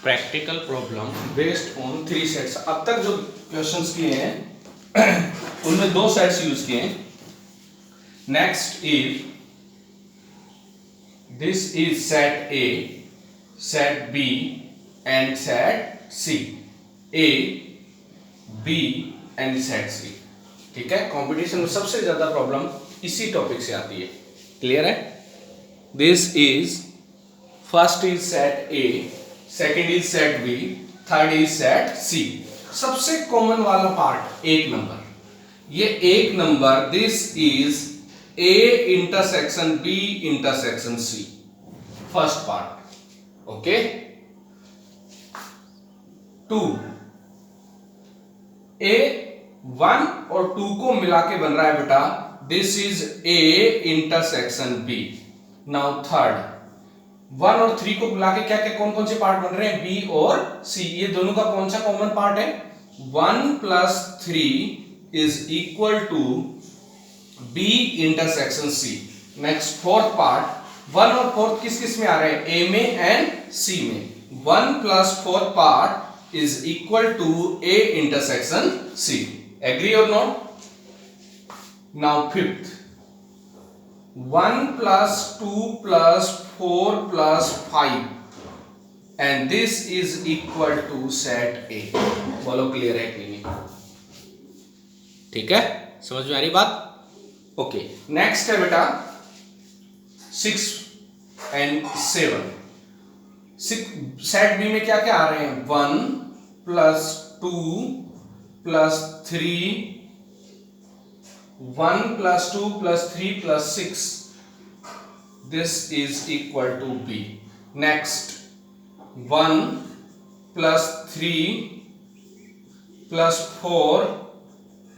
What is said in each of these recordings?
Practical problem based on 3 sets. अब तक जो क्वेश्चंस किए हैं उनमें 2 सेट्स यूज किए हैं। Next is this is set A, set B and set C. A, B and set C. ठीक है, कंपटीशन में सबसे ज्यादा प्रॉब्लम इसी टॉपिक से आती है। क्लियर है? This is first is set A, second is set B, third is set C. सबसे कॉमन वाला पार्ट एक नंबर, ये एक number this is A intersection B intersection C, first part. Okay, 2 A 1 और 2 को मिला के बन रहा है बेटा this is A intersection B. Now third 1 और 3 को मिला के क्या क्या कौन कौन से पार्ट बन रहे हैं, बी और सी। ये दोनों का कौन सा कॉमन पार्ट है, 1 + 3 is equal to B intersection C. Next fourth part 1 और 4 किस किस में आ रहे हैं, ए में एंड सी में। 1 + 4 part is equal to A intersection C. Agree और not? Now fifth 1 + 2 + 4 + 5 and this is equal to set A. बोलो क्लियर है कि नहीं? ठीक है, समझ में आ रही बात? ओके, नेक्स्ट है बेटा 6 एंड 7। सेट बी में क्या क्या आ रहे हैं, 1 + 2 + 3, 1 + 2 + 3 + 6, this is equal to B. Next 1 + 3 + 4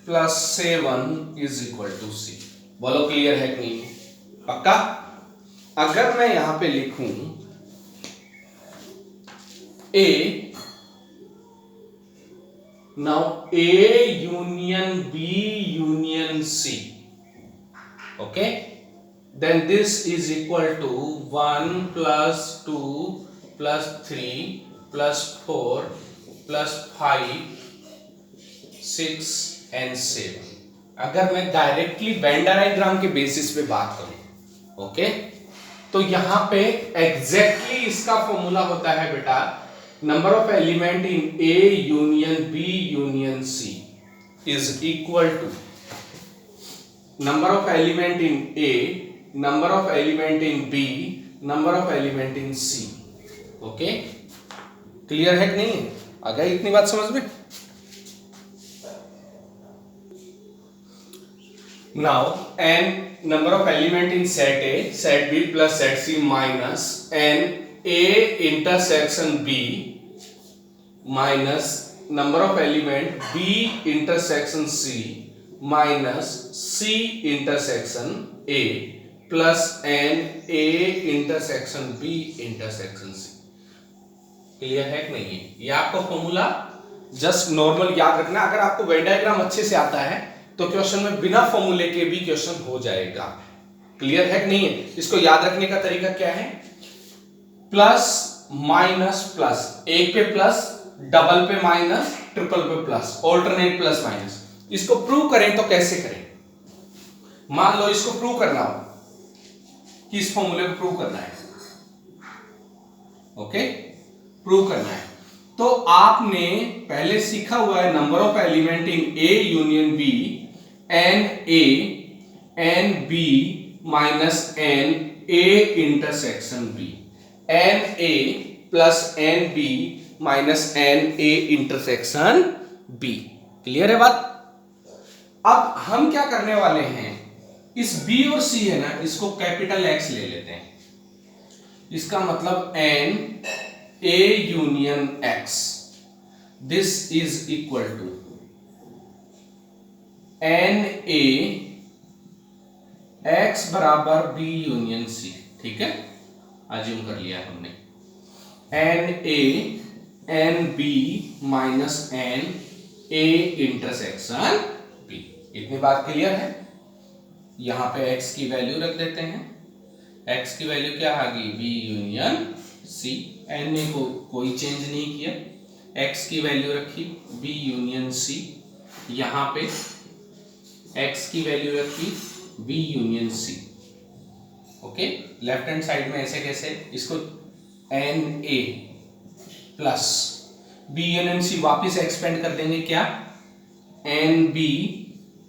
+ 7 is equal to C. बोलो क्लियर है कि नहीं? पक्का? अगर मैं यहां पे लिखूं A, now A union B union C, okay, then this is equal to 1 + 2 + 3 + 4 + 5 6 and 7। अगर मैं डायरेक्टली वेन डायग्राम के बेसिस पे बात करूं, ओके, तो यहां पे एग्जैक्टली इसका फॉर्मूला होता है बेटा number of element in A union B union C is equal to number of element in A, number of element in B, number of element in C. Okay, clear है कि नहीं? आ गई इतनी बात समझ में? Now n number of element in set A, set B plus set C minus n A intersection B minus number of element B intersection C minus C intersection A plus n A intersection B intersection C। Clear है कि नहीं? ये आपका formula just normal याद रखना। अगर आपको Venn diagram अच्छे से आता है तो क्वेश्चन में बिना फॉर्मूले के भी क्वेश्चन हो जाएगा। क्लियर है कि नहीं है? इसको याद रखने का तरीका क्या है, प्लस माइनस प्लस, एक पे प्लस, डबल पे माइनस, ट्रिपल पे प्लस, ऑल्टरनेट प्लस माइनस। इसको प्रूव करें तो कैसे करें? मान लो इसको प्रूव करना हो कि इस फॉर्मूले को प्रूव करना है, ओके, प्रूव करना है तो आपने पहले सीखा हुआ है number of element in A union B n A n B minus n A intersection B, n A plus n B minus n A intersection B. Clear है बात? अब हम क्या करने वाले हैं, इस बी और सी है ना, इसको कैपिटल एक्स ले लेते हैं। इसका मतलब N A union X, this is equal to N A X बराबर B union C। ठीक है, अज्यूम कर लिया हमने। N A N B minus N A intersection B। इतनी बात क्लियर है? यहां पे X की वैल्यू रख देते हैं। X की वैल्यू क्या आ गई, B यूनियन C। सी, एन ने कोई चेंज नहीं किया, एक्स की वैल्यू रखी बी यूनियन सी, यहाँ पे एक्स की वैल्यू रखी B union C. Okay, left hand side में ऐसे कैसे, इसको n A plus B union C वापिस एक्सपेंड कर देंगे, क्या n B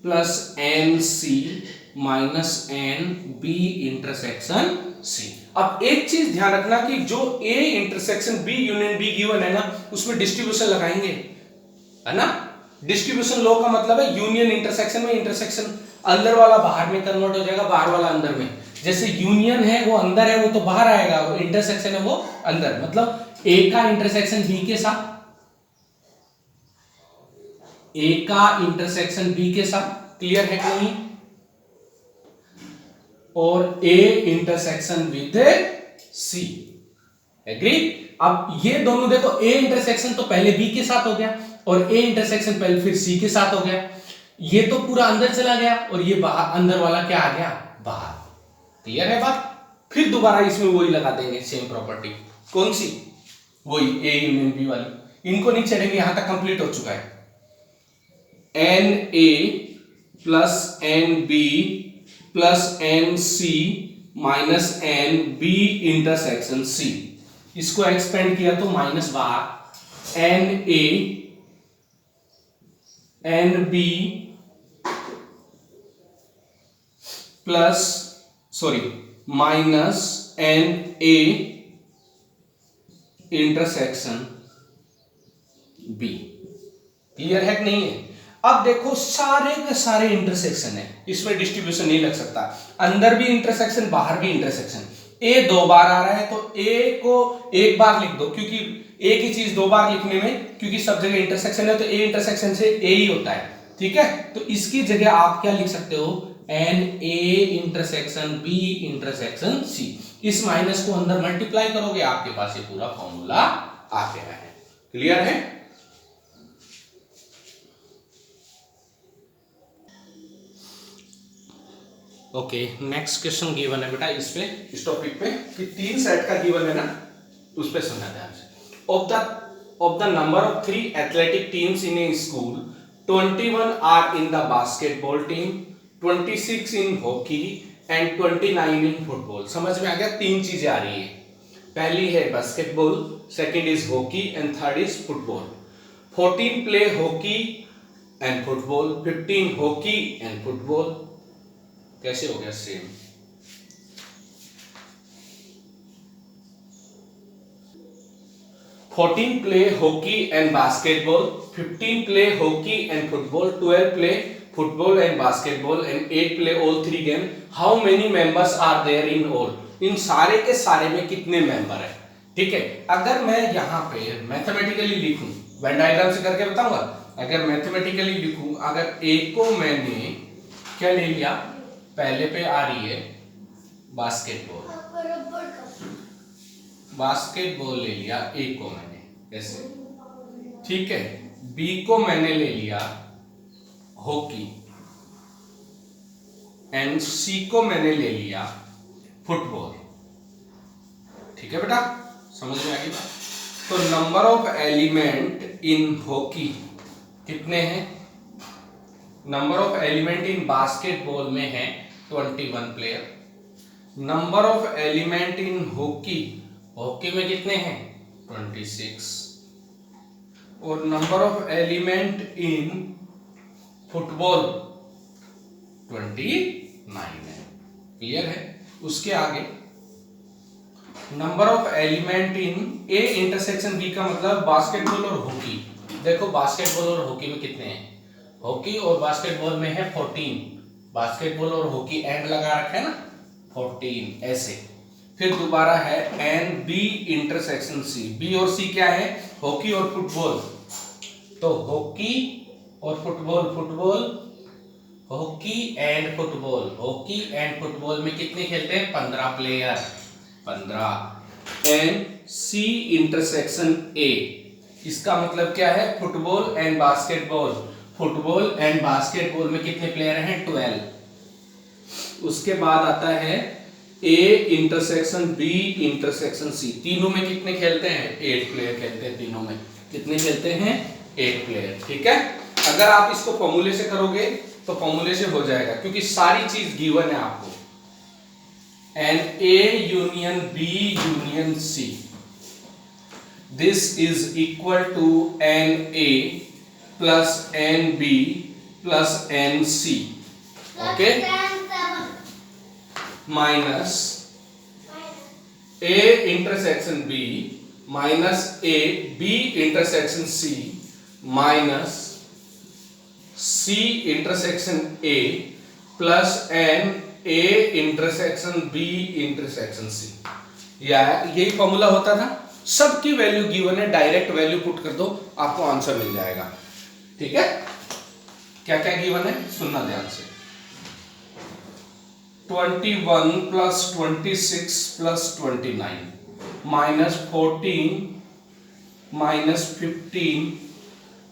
plus n C minus n B intersection C. अब एक चीज ध्यान रखना कि जो A intersection B union B given है ना, उसमें डिस्ट्रीब्यूशन लगाएंगे, है ना। डिस्ट्रीब्यूशन लॉ का मतलब है यूनियन इंटरसेक्शन में, इंटरसेक्शन अंदर वाला बाहर में कन्वर्ट हो जाएगा, बाहर वाला अंदर में। जैसे यूनियन है वो अंदर है, वो तो बाहर आएगा, वो इंटरसेक्शन है वो अंदर, मतलब ए का इंटरसेक्शन बी के साथ, ए का इंटरसेक्शन बी के साथ, क्लियर है कि नहीं, और A intersection with C, agree. अब ये दोनों देखो, ए इंटरसेक्शन तो पहले बी के साथ हो गया और ए इंटरसेक्शन पहले फिर सी के साथ हो गया, ये तो पूरा अंदर चला गया और ये बाहर, अंदर वाला क्या आ गया बाहर, क्लियर है बात। फिर दोबारा इसमें वही लगा देंगे सेम प्रॉपर्टी, कौन सी, वही ए यूनियन बी वाली, इनको नहीं चढ़ेंगे, यहां तक कंप्लीट हो चुका है। N A plus n B plus n C minus n B intersection C, इसको एक्सपेंड किया तो माइनस बाहर, n A n B plus sorry minus n A intersection B, clear है कि नहीं है। अब देखो सारे के सारे इंटरसेक्शन है, इसमें डिस्ट्रीब्यूशन नहीं लग सकता, अंदर भी इंटरसेक्शन बाहर भी इंटरसेक्शन, ए दो बार आ रहा है तो ए को एक बार लिख दो, क्योंकि ए की चीज दो बार लिखने में, क्योंकि सब जगह इंटरसेक्शन है तो ए इंटरसेक्शन से ए ही होता है, ठीक है। तो इसकी जगह आप क्या लिख सकते हो, n A intersection B intersection C, इस माइनस को अंदर मल्टीप्लाई करोगे, आपके पास ये पूरा फॉर्मूला आ गया है, क्लियर है। ओके, नेक्स्ट क्वेश्चन गिवन है बेटा, इस पे, इस टॉपिक पे कि 3 सेट का गिवन है ना, उस पे सुनना ध्यान से। Of the number of 3 athletic teams in a school, 21 are in the basketball team, 26 in hockey and 29 in football. समझ में आ गया, 3 चीजें आ रही है, पहली है basketball, second is hockey and third is football. 14 play hockey and football, 15 hockey and football, कैसे हो गया same. 14 play hockey and basketball, 15 play hockey and football, 12 play football and basketball and 8 play all 3 game. How many members are there in all, इन सारे के सारे में कितने member है, ठीक है। अगर मैं यहाँ पे मैथमेटिकली लिखूं, वेन डायग्राम से करके बताऊंगा, अगर मैथमेटिकली लिखूं, अगर ए को मैंने क्या ले लिया, पहले पे आ रही है बास्केटबॉल, बास्केटबॉल ले लिया ए को मैंने ऐसे, ठीक है। बी को मैंने ले लिया हॉकी एंड सी को मैंने ले लिया फुटबॉल, ठीक है बेटा, समझ में आ गई बात। तो number of element in hockey कितने हैं, number of element in basketball में है 21 player, number of element in hockey, hockey में कितने हैं 26, और number of element in football 29 है, क्लियर है। उसके आगे number of element in A intersection B का मतलब बास्केटबॉल और हॉकी। देखो बास्केटबॉल और हॉकी में कितने हैं, हॉकी और बास्केटबॉल में है 14, बास्केटबॉल और हॉकी एंड लगा रखा है ना 14 ऐसे। फिर दोबारा है n B intersection C, B और सी क्या है, हॉकी और फुटबॉल, तो हॉकी और football, football hockey and football, hockey and football में कितने खेलते हैं 15 player, 15। And C intersection A, इसका मतलब क्या है football and basketball, football and basketball में कितने प्लेयर हैं 12। उसके बाद आता है A intersection B intersection C, तीनों में कितने खेलते हैं? 8 प्लेयर खेलते हैं तीनों में। कितने खेलते हैं? 8 प्लेयर। ठीक है, अगर आप इसको फॉर्मूले से करोगे तो फॉर्मूले से हो जाएगा, क्योंकि सारी चीज गिवन है आपको। N A union B union C, this is equal to n A plus n B plus n C, okay, minus A intersection B minus A B intersection C minus C intersection A plus n A intersection B intersection C. यही formula होता था। सबकी value given है, direct value put कर दो, आपको answer मिल जाएगा। ठीक है, क्या क्या गिवन है सुनना ध्यान से। 21 plus 26 plus 29 minus 14 minus 15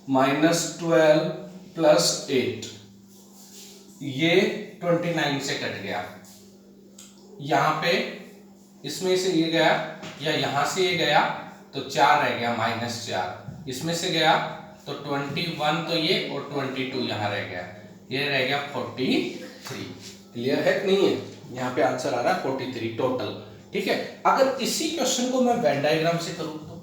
minus 12 plus 8, ये 29 से कट गया। यहां पे इसमें से ये गया या यहां से ये गया तो 4 रह गया, -4। इसमें से गया तो 21 तो ये और 22 यहां रह गया, ये रह गया 43। क्लियर है कि नहीं है? यहाँ पे आंसर आ रहा है 43 टोटल। ठीक है, अगर इसी क्वेश्चन को मैं वेन डायग्राम से करूं तो,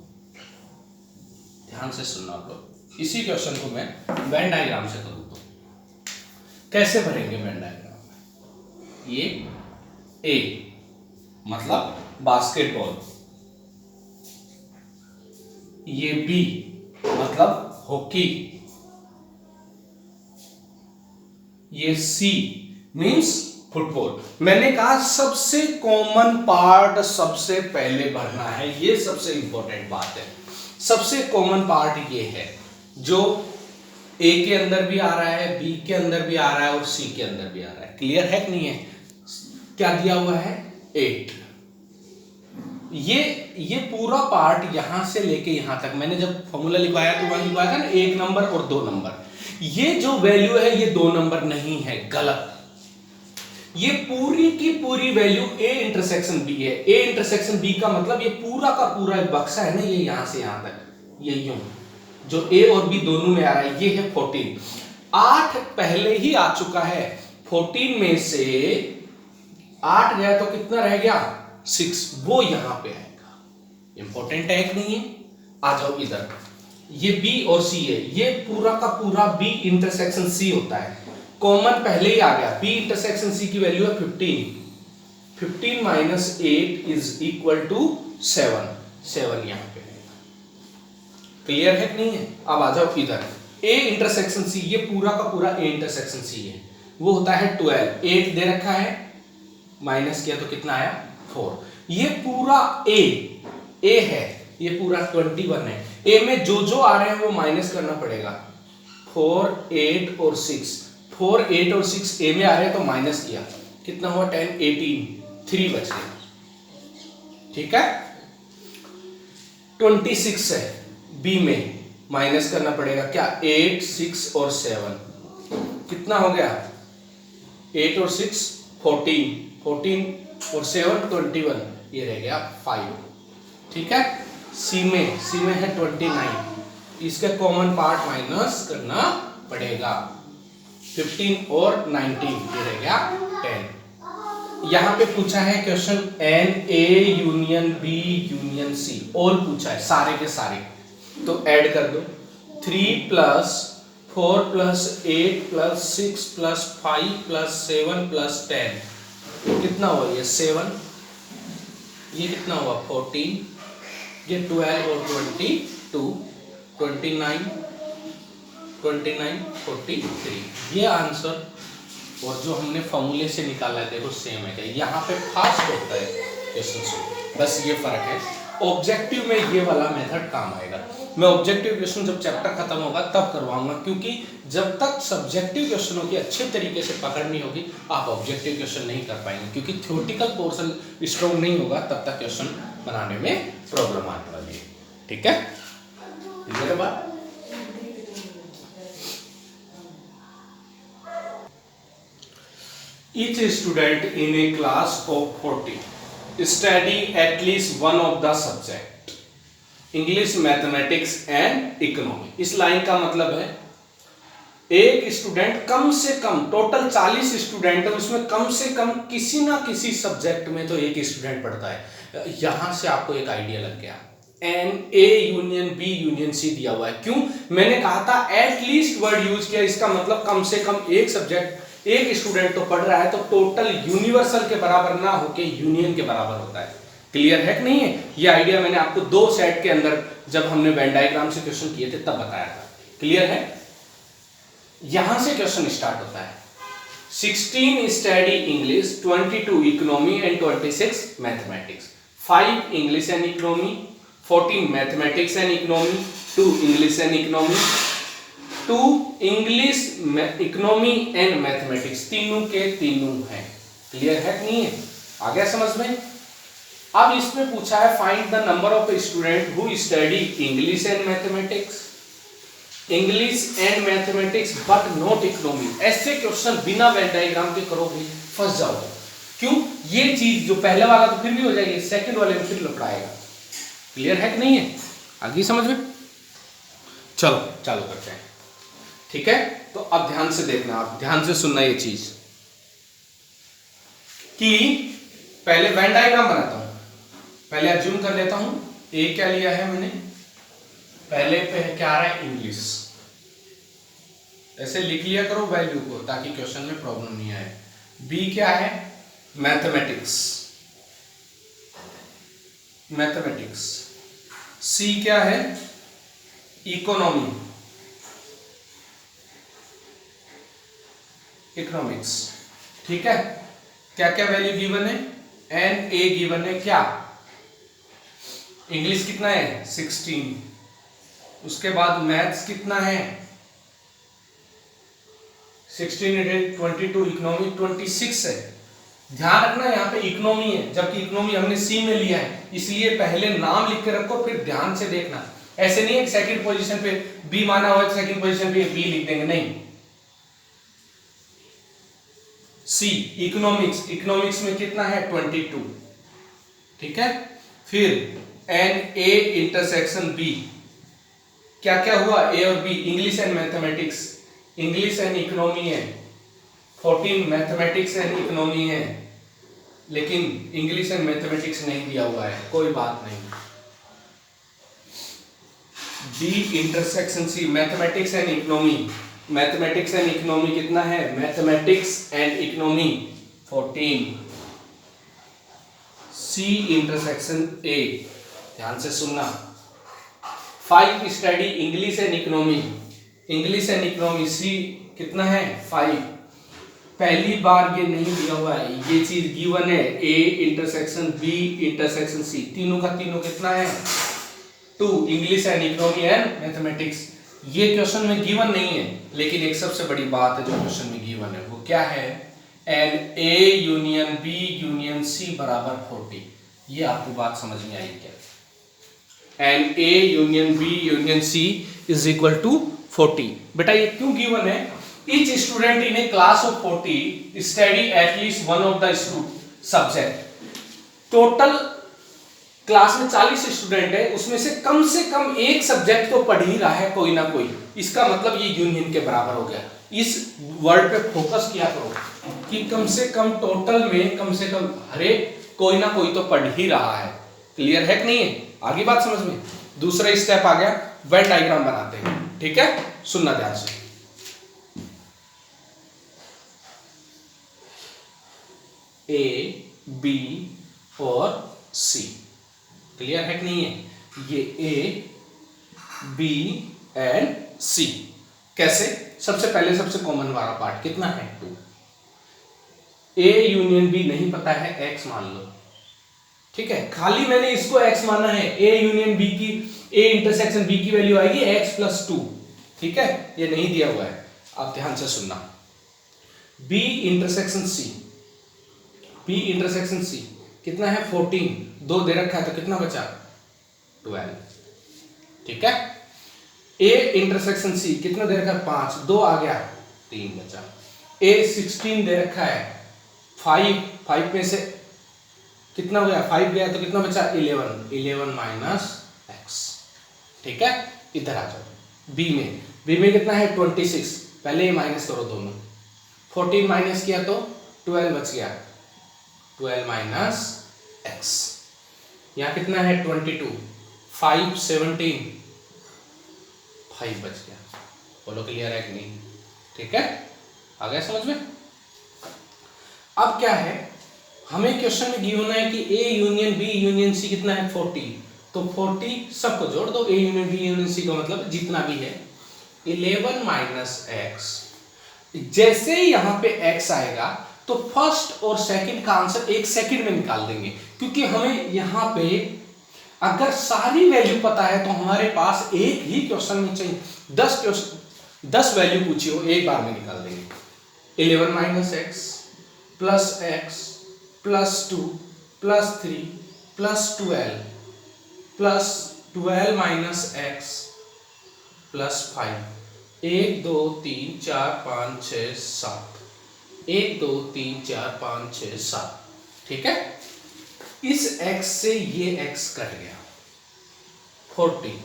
ध्यान से सुनना आप लोग, इसी क्वेश्चन को मैं वेन डायग्राम से करूं तो कैसे भरेंगे वेन डायग्राम में? ये ए मतलब बास्केटबॉल, ये बी मतलब हॉकी, ये सी मींस फुटबॉल। मैंने कहा सबसे कॉमन पार्ट सबसे पहले भरना है, ये सबसे इंपॉर्टेंट बात है। सबसे कॉमन पार्ट ये है जो ए के अंदर भी आ रहा है, बी के अंदर भी आ रहा है और सी के अंदर भी आ रहा है। क्लियर है कि नहीं है? क्या दिया हुआ है? 8। ये पूरा पार्ट यहां से लेके यहां तक मैंने जब फॉर्मूला लिखवाया तो वहां लिखवाया था ना 1 नंबर और 2 नंबर। ये जो वैल्यू है ये 2 नंबर नहीं है, गलत। ये पूरी की पूरी वैल्यू ए इंटरसेक्शन बी है। ए इंटरसेक्शन बी का मतलब ये पूरा का पूरा एक बक्सा है ना, ये यहां से यहां तक, ये यूं जो ए और बी दोनों में आ रहा है, ये है 14। 8 पहले ही आ चुका है, 14 में से 8 गया तो कितना रह गया? 6, वो यहां पे आएगा। इंपॉर्टेंट है कि नहीं है? आ जाओ इधर, ये बी और सी है, ये पूरा का पूरा बी इंटरसेक्शन सी होता है। कॉमन पहले ही आ गया, बी इंटरसेक्शन सी की वैल्यू है 15। 15 माइनस 8 इज इक्वल टू 7, 7 यहां पे। क्लियर है कि नहीं है? अब आ जाओ इधर, ए इंटरसेक्शन सी, ये पूरा का पूरा ए इंटरसेक्शन सी है, वो होता है 12। 8 दे रखा है, माइनस किया तो कितना आया? 4। ये पूरा ए है, ये पूरा 21 है। ए में जो जो आ रहे हैं वो माइनस करना पड़ेगा। 4, 8 और 6, 4, 8 और 6 ए में आ रहे हैं तो माइनस किया, कितना हुआ? 10, 18, 3 बच गया। ठीक है, 26 है बी में, माइनस करना पड़ेगा क्या? 8, 6 और 7, कितना हो गया? 8 और 6 14, 14 और 7 21, ये रह गया 5। ठीक है, सी में है 29, इसके कॉमन पार्ट माइनस करना पड़ेगा। 15 और 19, ये रह गया 10। यहां पे पूछा है question n A union B union C, all पूछा है सारे के सारे, तो ऐड कर दो। 3 plus 4 plus 8 plus 6 plus 5 plus 7 plus 10, कितना हुआ? ये 7, ये कितना हुआ? 14, ये 12 और 22, 29, 43। ये आंसर और जो हमने फॉर्मूले से निकाला है देखो सेम है। यहाँ पे फास्ट होता है क्वेश्चन, बस ये फर्क है। ऑब्जेक्टिव में ये वाला मेथड काम आएगा। मैं ऑब्जेक्टिव क्वेश्चन जब चैप्टर खत्म होगा तब करवाऊंगा, क्योंकि जब तक सब्जेक्टिव क्वेश्चनों की अच्छे तरीके से पकड़ नहीं होगी आप ऑब्जेक्टिव क्वेश्चन नहीं कर पाएंगे, क्योंकि थ्योरेटिकल पोर्शन स्ट्रॉन्ग नहीं होगा तब तक क्वेश्चन बनाने में प्रॉब्लम आने वाली है। ठीक है, क्लियर है बात? Each student in a class of 40 study at least one of the subject English, Mathematics and Economy। इस लाइन का मतलब है एक स्टूडेंट कम से कम, टोटल 40 स्टूडेंट है उसमें कम से कम किसी ना किसी सब्जेक्ट में तो एक स्टूडेंट पढ़ता है। यहां से आपको एक आइडिया लग गया, n A union B union C दिया हुआ है। क्यों मैंने कहा था एटलीस्ट वर्ड यूज किया, इसका मतलब कम से कम एक सब्जेक्ट एक स्टूडेंट तो पढ़ रहा है, तो टोटल यूनिवर्सल के बराबर ना होके यूनियन के बराबर होता है। क्लियर है कि नहीं है? ये आइडिया मैंने आपको 2 सेट के अंदर जब हमने वेन डायग्राम से क्वेश्चन किए थे तब बताया था। क्लियर है? यहां से क्वेश्चन स्टार्ट होता है। 16 study English, 22 economy and 26 mathematics, 5 English and economy, 14 mathematics and economy, 2 English and economy, 2 English economy and mathematics, तीनों के तीनों हैं। क्लियर है कि नहीं है? आ गया समझ में? अब इसमें पूछा है find the number of student who study English and mathematics, English and mathematics but not economy. ऐसे क्वेश्चन बिना वेन डायग्राम के करोगे फंस जाओगे। क्यों? ये चीज जो पहले वाला तो फिर भी हो जाएगी, सेकंड वाले में फिर लपड़ाएगा। क्लियर है कि नहीं है? आगे समझ में? चलो चालू करते हैं। ठीक है, तो अब ध्यान से देखना, आप ध्यान से सुनना ये चीज कि पहले वेन डायग्राम बनाता हूं, पहले अज्यूम कर लेता हूं ए क्या लिया है मैंने, पहले पे क्या आ रहा है इंग्लिश, ऐसे लिख लिया करो वैल्यू को ताकि क्वेश्चन में प्रॉब्लम नहीं आए। बी क्या है? Mathematics, mathematics. सी क्या है? Economy, economics. ठीक है, क्या क्या वैल्यू गिवन है? एन ए गिवन है, क्या इंग्लिश कितना है 16, उसके बाद मैथ्स कितना है 16 22, इकोनॉमी 26 है। ध्यान रखना यहाँ पे इकोनॉमी है, जबकि इकोनॉमी हमने सी में लिया है, इसलिए पहले नाम लिख के रखो फिर ध्यान से देखना। ऐसे नहीं है कि सेकंड पोजीशन पे बी माना हुआ है सेकंड पोजीशन पे बी लिख देंगे, नहीं। सी इकोनॉमिक्स, इकोनॉमिक्स में कितना है 22। ठीक है, फिर एन ए इंटरसेक्शन बी, क्या क्या हुआ ए और B, English and mathematics, English and economy है, 14 मैथमेटिक्स एंड इकोनॉमी है, लेकिन इंग्लिश एंड मैथमेटिक्स नहीं दिया हुआ है, कोई बात नहीं। B intersection C, mathematics and economy, mathematics and economy कितना है, mathematics and economy 14। C intersection A, ध्यान से सुनना, 5 study English and economy, English and economy C कितना है 5। पहली बार ये नहीं दिया हुआ है, ये चीज गिवन है, A intersection B intersection C, तीनों का तीनों कितना है 2, English and economy and mathematics. ये क्वेश्चन में गिवन नहीं है, लेकिन एक सबसे बड़ी बात है जो क्वेश्चन में गिवन है, वो क्या है, n A union B union C बराबर 40। ये आपको बात समझ में आई क्या? N A union B union C is equal to 40। बेटा ये क्यों गिवन है? Each student in a class of 40 study at least one of the subject. Total class में 40 स्टूडेंट है, उसमें से कम एक सब्जेक्ट तो पढ़ ही रहा है कोई ना कोई, इसका मतलब ये यूनियन के बराबर हो गया। इस वर्ड पे फोकस किया करो कि कम से कम टोटल में कम से कम हर एक कोई ना कोई तो पढ़ ही रहा है। क्लियर है कि नहीं है? आगे बात समझ में? दूसरा स्टेप आ गया, वेन डायग्राम बनाते हैं। ठीक है, सुनना ध्यान से। ए बी और सी, क्लियर है कि नहीं है? ये ए बी एंड सी कैसे? सबसे पहले सबसे कॉमन वाला पार्ट कितना है 2। ए यूनियन बी नहीं पता है, एक्स मान लो। ठीक है, खाली मैंने इसको एक्स माना है, ए यूनियन बी की, ए इंटरसेक्शन बी की वैल्यू आएगी एक्स प्लस 2। ठीक है, ये नहीं दिया हुआ है, आप ध्यान से सुनना। B intersection C, B intersection C कितना है 14, 2 दे रखा है तो कितना बचा 12। ठीक है, ए इंटरसेक्शन सी कितना दे रखा है 5, 2 आ गया 3 बचा। ए 16 दे रखा है, 5, 5 में से कितना गया, 5 गया तो कितना बचा, 11, 11 माइनस एक्स। ठीक है, इधर आ जाओ बी में, बी में कितना है 26, पहले ये माइनस करो दोनों, 14 माइनस किया तो 12 बच गया, 12 माइनस एक्स। यहाँ कितना है 22, 5 17, 5 बच गया। बोलो क्लियर है कि नहीं? ठीक है, आ गया समझ में? अब क्या है, हमें क्वेश्चन में गिवन है कि A union B union C कितना है 40, तो 40 सबको जोड़ दो, A union B union C का मतलब जितना भी है 11 माइनस एक्स। जैसे ही यहां पे x आएगा तो फर्स्ट और सेकंड का आंसर 1 सेकंड में निकाल देंगे, क्योंकि हमें यहां पे अगर सारी वैल्यू पता है तो हमारे पास एक ही क्वेश्चन में चाहिए 10 वैल्यू पूछी हो एक बार में निकाल देंगे। 11 minus x plus x plus 2 plus 3 plus 12 minus x plus 5, 1 2 3 4 5 6 7, 1 2 3 4 5 6 7। ठीक है, इस x से ये x कट गया, 40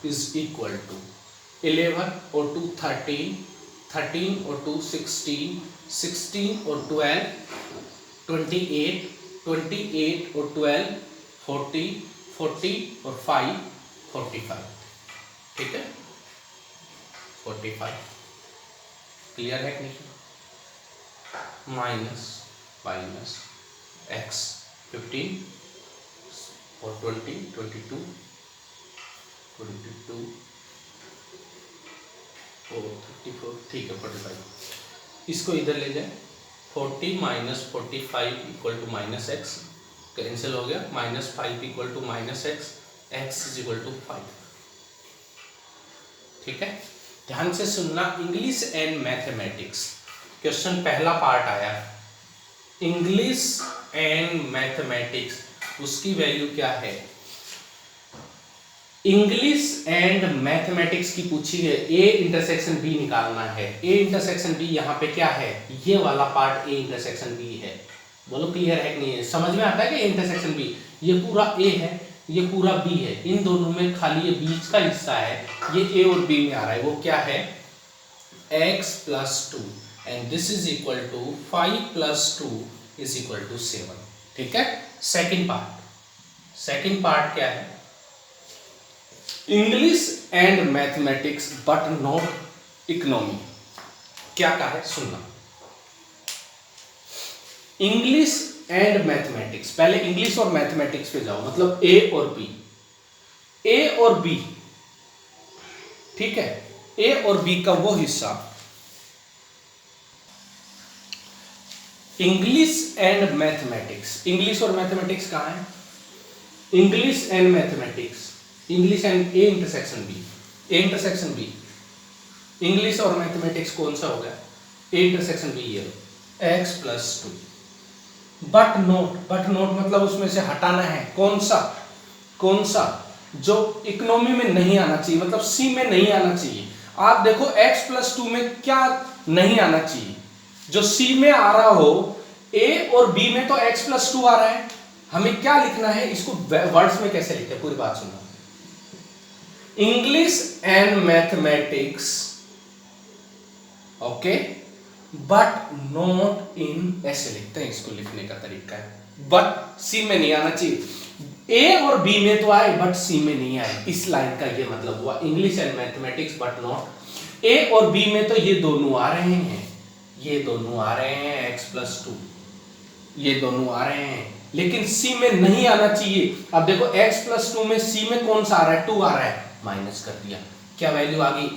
इज इक्वल टू 11 और 2 13, 13 और 2 16, 16 और 12 28, 28 और 12 40, 40 और 5 45। ठीक है, 45 क्लियर है कि नहीं? माइनस माइनस एक्स 15 और 20 22 22 और 34। ठीक है, 45 इसको इधर ले जाए, 40 minus 45 equal to minus x, cancel हो गया, minus 5 equal to minus x, x is equal to 5। ठीक है, ध्यान से सुनना, इंग्लिश एंड मैथमेटिक्स क्वेश्चन पहला पार्ट आया, इंग्लिश एंड मैथमेटिक्स, उसकी वैल्यू क्या है? इंग्लिश एंड मैथमेटिक्स की पूछी है, ए इंटरसेक्शन बी निकालना है। ए इंटरसेक्शन बी यहाँ पे क्या है, ये वाला पार्ट ए इंटरसेक्शन बी है। बोलो क्लियर है कि नहीं है? समझ में आता है कि ए इंटरसेक्शन बी, ये पूरा ए है, ये पूरा बी है, इन दोनों में खाली ये बीच का हिस्सा है, ये ए और बी में आ रहा है, वो क्या है x plus 2 and this is equal to 5 plus 2 is equal to 7। ठीक है, सेकंड पार्ट क्या है, English and mathematics but not economy. क्या कहा है सुनना, इंग्लिश एंड मैथमेटिक्स, पहले इंग्लिश और मैथमेटिक्स पे जाओ, मतलब ए और बी, ए और बी। ठीक है, ए और बी का वो हिस्सा, इंग्लिश एंड मैथमेटिक्स, इंग्लिश और मैथमेटिक्स कहां है, English and mathematics, English and A intersection B, A intersection B, English और मैथमेटिक्स कौन सा हो गया, ए इंटरसेक्शन बी, ये एक्स प्लस 2। बट नोट मतलब उसमें से हटाना है, कौन सा जो इकोनॉमी में नहीं आना चाहिए, मतलब सी में नहीं आना चाहिए। आप देखो x प्लस 2 में क्या नहीं आना चाहिए, जो सी में आ रहा हो, ए और बी में तो x प्लस 2 आ रहा है, हमें क्या लिखना है, इसको वर्ड्स में कैसे लिखते हैं, पूरी बात सुनो, English and mathematics okay but not in, ऐसे लिखते हैं, इसको लिखने का तरीका है, बट सी में नहीं आना चाहिए, ए और बी में तो आए बट सी में नहीं आए, इस लाइन का ये मतलब हुआ, English and mathematics but not, A और बी में तो ये दोनों आ रहे हैं, ये दोनों आ रहे हैं x प्लस 2, ये दोनों आ रहे हैं, लेकिन सी में नहीं आना चाहिए। अब देखो x प्लस 2 में सी में कौन सा आ रहा है, 2 आ रहा है, माइनस कर दिया, क्या वैल्यू आ गई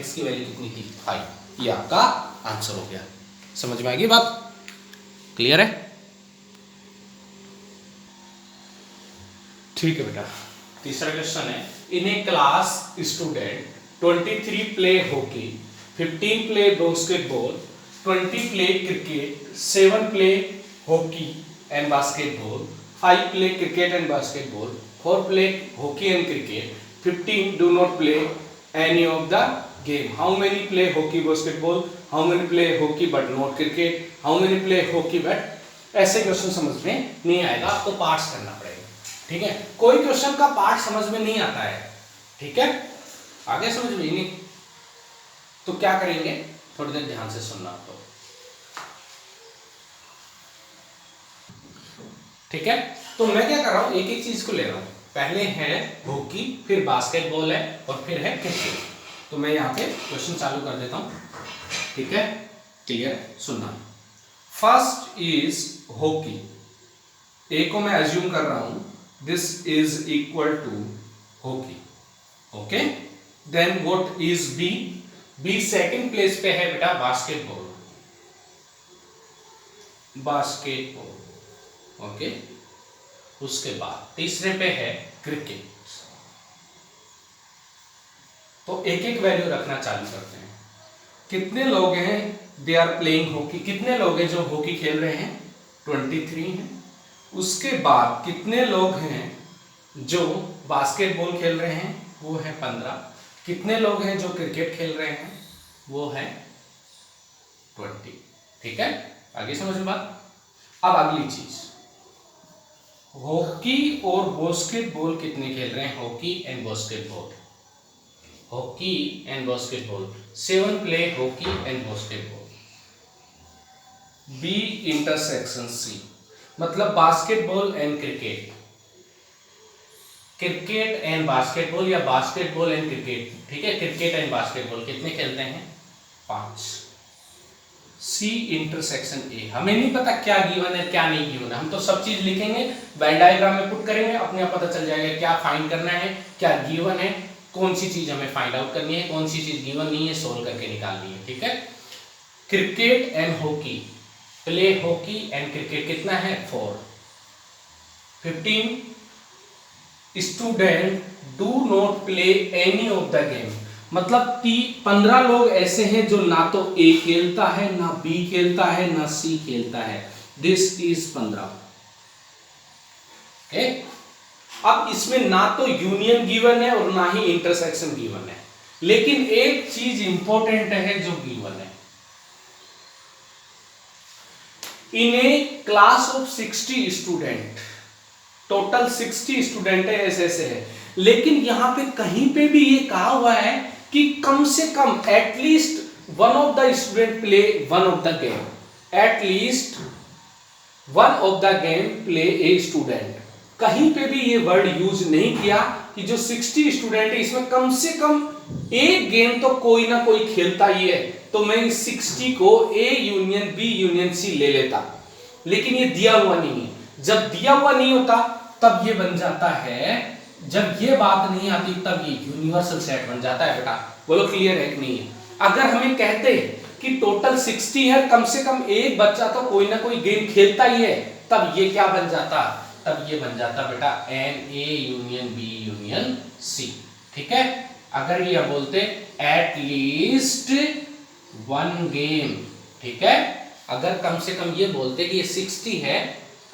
x की वैल्यू कितनी थी 5, ये आपका आंसर हो गया। समझ में आ गई बात, क्लियर है? ठीक है बेटा, तीसरा क्वेश्चन है, in a class student 23 play hockey, 15 play basketball, 20 play cricket, 7 play hockey and basketball, 5 play cricket and basketball, 4 play hockey and cricket, 15 do not play any of the game. How many play hockey, basketball? How many play hockey but not cricket? How many play hockey but ऐसे question समझ में नहीं आएगा, आपको parts करना पड़ेगा। ठीक है, कोई क्वेश्चन का पार्ट समझ में नहीं आता है, ठीक है, आगे समझ में नहीं, तो क्या करेंगे, थोड़ी देर ध्यान से सुनना आपको। ठीक है, तो मैं क्या कर रहा हूं, एक एक चीज को ले रहा हूं। पहले है हॉकी, फिर बास्केटबॉल है, और फिर है क्रिकेट। तो मैं यहाँ पे क्वेश्चन चालू कर देता हूं। ठीक है, क्लियर, सुनना। First is hockey. ए को मैं अज्यूम कर रहा हूं, this is equal to hockey. Okay, then what is B? B second place पे है बेटा बास्केटबॉल। Basketball, okay. उसके बाद तीसरे पे है क्रिकेट। तो एक एक वैल्यू रखना चालू करते हैं। कितने लोग हैं दे आर प्लेइंग हॉकी? कितने लोग हैं जो हॉकी खेल रहे हैं? 23 हैं। उसके बाद कितने लोग हैं जो बास्केटबॉल खेल रहे हैं? वो है 15। कितने लोग हैं जो क्रिकेट खेल रहे हैं? वो है 20। ठीक है, आगे समझ में बात। अब अगली चीज, हॉकी और बास्केटबॉल कितने खेल रहे हैं? Hockey and basketball, hockey and basketball 7 play hockey and basketball. B intersection C, मतलब basketball and cricket, cricket and basketball या बास्केटबॉल एंड क्रिकेट। ठीक है, क्रिकेट एंड बास्केटबॉल कितने खेलते हैं? 5। सी इंटरसेक्शन ए, हमें नहीं पता क्या गिवन है क्या नहीं गिवन है, हम तो सब चीज लिखेंगे, वेन डायग्राम में पुट करेंगे, अपने आप पता चल जाएगा क्या फाइंड करना है, क्या गिवन है, कौन सी चीज हमें फाइंड आउट करनी है, कौन सी चीज गिवन नहीं है, सोल्व करके निकालनी है। ठीक है, cricket and hockey, play hockey and cricket कितना है? 4। 15 student do not play any of the game, मतलब 15 लोग ऐसे हैं जो ना तो ए खेलता है, ना बी खेलता है, ना सी खेलता है। This is 15। ओके, अब इसमें ना तो यूनियन गिवन है और ना ही इंटरसेक्शन गिवन है, लेकिन एक चीज इंपॉर्टेंट है जो गिवन है। In a class of 60 student, total 60 student है, ऐसे है, लेकिन यहां पे कहीं पे भी ये कहा हुआ है कि कम से कम at least one of the student play one of the game, at least one of the game play a student. कहीं पे भी ये वर्ड यूज नहीं किया कि जो 60 स्टूडेंट है इसमें कम से कम एक गेम तो कोई ना कोई खेलता ही है, तो मैं इस 60 को A union B union C ले लेता, लेकिन ये दिया हुआ नहीं है। जब दिया हुआ नहीं होता तब ये बन जाता है, जब ये बात नहीं आती तब ये यूनिवर्सल सेट बन जाता है। बेटा बोलो क्लियर है कि नहीं है? अगर हमें कहते कि टोटल 60 है, कम से कम एक बच्चा तो कोई ना कोई गेम खेलता ही है, तब ये क्या बन जाता? तब ये बन जाता बेटा n A union B union C. ठीक है, अगर ये बोलते एट लीस्ट वन गेम, ठीक है, अगर कम से कम ये बोलते कि ये 60 है,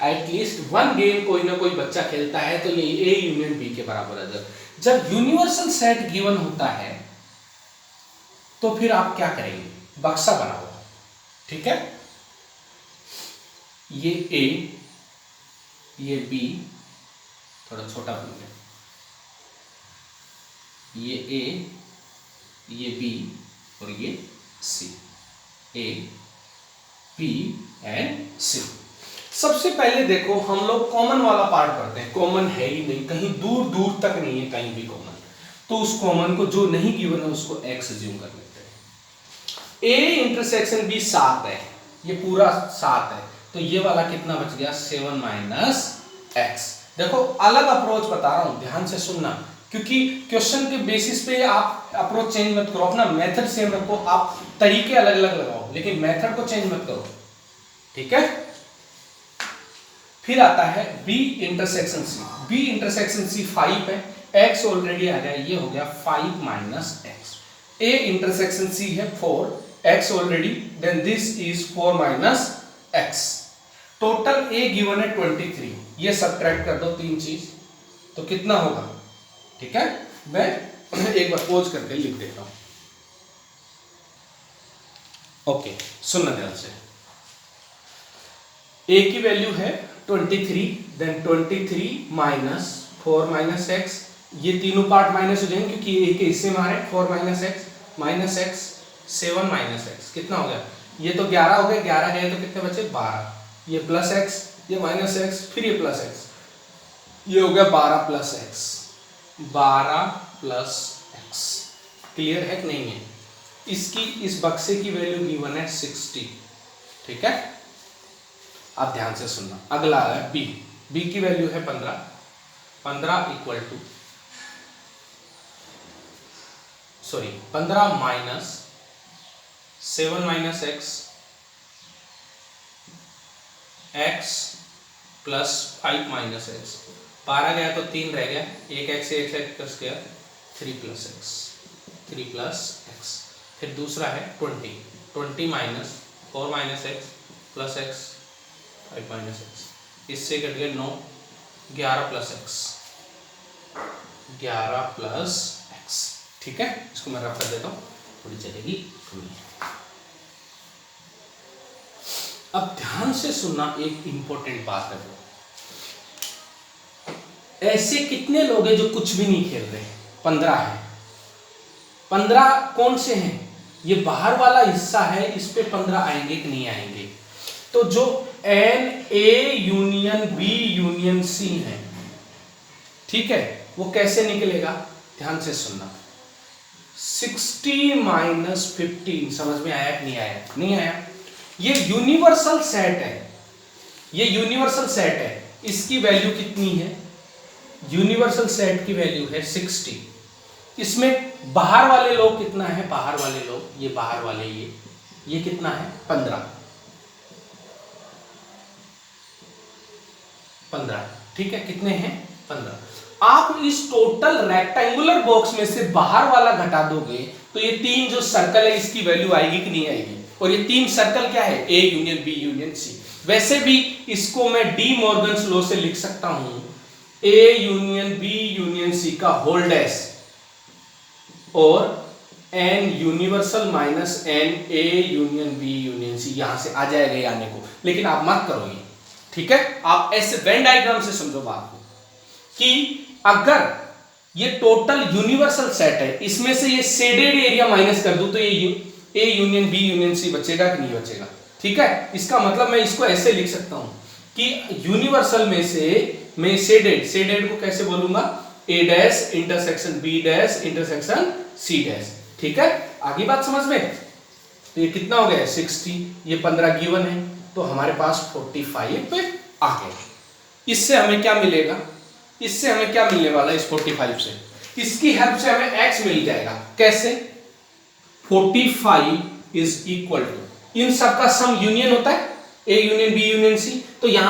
एटलीस्ट वन गेम कोई ना कोई बच्चा खेलता है, तो ये ए यूनियन बी के बराबर है। जब यूनिवर्सल सेट गिवन होता है तो फिर आप क्या करेंगे? बक्सा बनाओ। ठीक है, ये ए, ये बी, थोड़ा छोटा बन गया, ये ए, ये बी और ये सी, ए बी एंड सी। सबसे पहले देखो हम लोग कॉमन वाला पार्ट करते हैं। कॉमन है ही नहीं, कहीं दूर दूर तक नहीं है कहीं भी कॉमन, तो उस कॉमन को जो नहीं गिवन है उसको एक्स अज्यूम कर लेते हैं। ए इंटरसेक्शन बी 7 है, ये पूरा 7 है, तो ये वाला कितना बच गया? 7 माइनस एक्स। देखो अलग अप्रोच बता रहा हूं, ध्यान से सुनना, क्योंकि क्वेश्चन के बेसिस पे आप अप्रोच चेंज मत करो, अपना मेथड सेम रखो, आप तरीके अलग अलग लगाओ, लेकिन मेथड को चेंज मत करो। ठीक है, फिर आता है B intersection C. B intersection C 5 है, एक्स ऑलरेडी आ गया, ये हो गया 5 minus x. A intersection C है 4, x already, then this is 4 minus x. Total A given है 23, ये सब्ट्रैक्ट कर दो तीन चीज, तो कितना होगा? ठीक है, मैं एक बार पोज करके लिख देता हूं। ओके, सुनना ध्यान से। a की वैल्यू है 23, देन 23 माइनस 4 माइनस एक्स, ये तीनों पार्ट माइनस हो जाएंगे क्योंकि a के हिस्से में आ रहे हैं 4 माइनस एक्स 7 माइनस एक्स, कितना हो गया, ये तो 11 हो गए, 11 गए तो कितने बचे 12, ये प्लस एक्स, ये माइनस एक्स, फिर ये प्लस एक्स, ये हो गया 12 plus x, 12 plus x. Clear है कि नहीं है? इसकी इस बक्से की वैल्यू गिवन है 60, ठीक है। आप ध्यान से सुनना, अगला है बी, बी की वैल्यू है 15, 15 equal to 15 minus 7 minus x, x plus 5 minus x, 12 गया तो 3 रह गया, एक एक्स से एक एक्स गया, 3 प्लस एक्स, 3 प्लस एक्स। फिर दूसरा है 20, 20 minus 4 minus x plus x 5 minus x, इससे कट गया 9, 11 प्लस एक्स, 11 प्लस एक्स, ठीक है। इसको मैं रफ कर देता हूँ, थोड़ी चलेगी थोड़ी। अब ध्यान से सुनना, एक इंपॉर्टेंट बात है, ऐसे कितने लोग हैं जो कुछ भी नहीं खेल रहे? 15 है। 15 कौन से हैं? ये बाहर वाला हिस्सा है, इस पे 15 आएंगे कि नहीं आएंगे? तो जो n A union B union C है, ठीक है, वो कैसे निकलेगा? ध्यान से सुनना, 60 माइनस 15, समझ में आया कि नहीं आया? नहीं आया। ये यूनिवर्सल सेट है, ये यूनिवर्सल सेट है, इसकी वैल्यू कितनी है? यूनिवर्सल सेट की वैल्यू है 60। इसमें बाहर वाले लोग कितना है? बाहर वाले लोग, ये बाहर वाले, ये कितना है? 15, 15, ठीक है, कितने हैं? 15। आप इस टोटल रेक्टेंगुलर बॉक्स में से बाहर वाला घटा दोगे तो ये 3 जो सर्कल है इसकी वैल्यू आएगी कि नहीं आएगी? और ये 3 सर्कल क्या है? A union B union C. वैसे भी इसको मैं डी मॉर्गन्स लॉ से लिख सकता हूं, A union B union C का होल डैश और n universal minus n A union B union C, यहां से आ जाएगा ये आने को, लेकिन आप मत करो ये, ठीक है। आप ऐसे वेन डायग्राम से समझो बात को कि अगर ये टोटल यूनिवर्सल सेट है, इसमें से ये शेडेड एरिया माइनस कर दूं तो ये A union B union C बचेगा कि नहीं बचेगा? ठीक है। इसका मतलब मैं इसको ऐसे लिख सकता हूं कि यूनिवर्सल में से मैं शेडेड को कैसे बोलूंगा? A dash intersection B dash intersection C dash, ठीक है। आगे बात समझ में? तो ये कितना हो गया? 60, ये 15 गिवन है, तो हमारे पास 45 पे आ गए। इससे हमें क्या मिलेगा? इससे हमें क्या मिलने वाला है? इस 45 से, इसकी हेल्प से हमें x मिल जाएगा। कैसे? 45 इज इक्वल टू, इन सबका सम यूनियन होता है, A union B union C, तो यहां